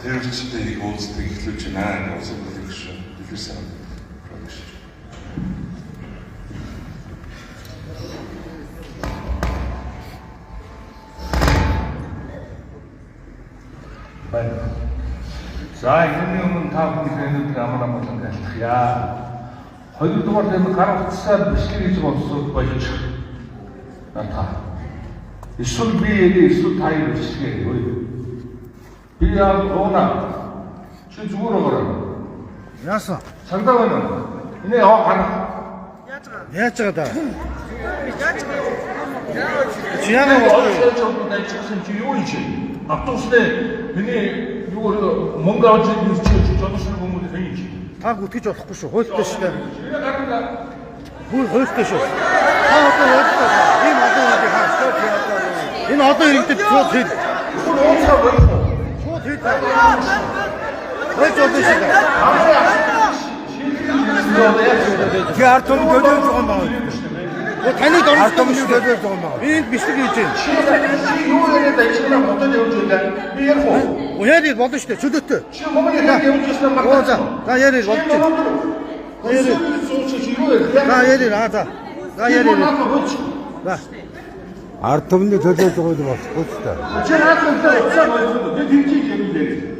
대열치대 이거 어디서 эхлүүлж байна гэж хэлсэн програмч. За энэ юм та бүхэн амар амгалан. Хоёрдугаар нь гар утсаар бичлэг хийж болсод болж та. Эсвэл би эсвэл та юу бичлэгээ юу. Би яа оона. Чи зүгээр байгаа. Яасан? Цагдаа байна. Энэ яваа гараа. Яаж байгаа да? Чи яагаад болчихсон чи юу хийж? Автобусны миний юу мөнгө авч ирж жодсон хүмүүс хийж. Та гүтгэж болохгүй шүү. Хуйлтай шүү дээ. Хуйлтай шүү. Та одоо хуйлтай. Энэ одоо ингэ хааштай яадаг. Энэ одоо иргэдэд цууд хэл. Цууд хэл. Хөөж одоо шүү дээ. Чи артом төлөж байгаа юм байна. Таны дөрөв шүү төлөж байгаа юм байна. Энд бичлэг хийж байна. Чи юу яриад ажиглаа мотод явж байлаа. Би ярих уу? Яарий болно шүү дээ. Чөлөөтэй. Чи Монголд явж ирсэн баг. Оо за. За яарий болж байна. Яарий. За яарий за. За яарий. За. Ард түмний төлөөж байгаа юм болохгүй ч та. Чи наад нь уцаа болсон. Би тэмцэж явуулээ.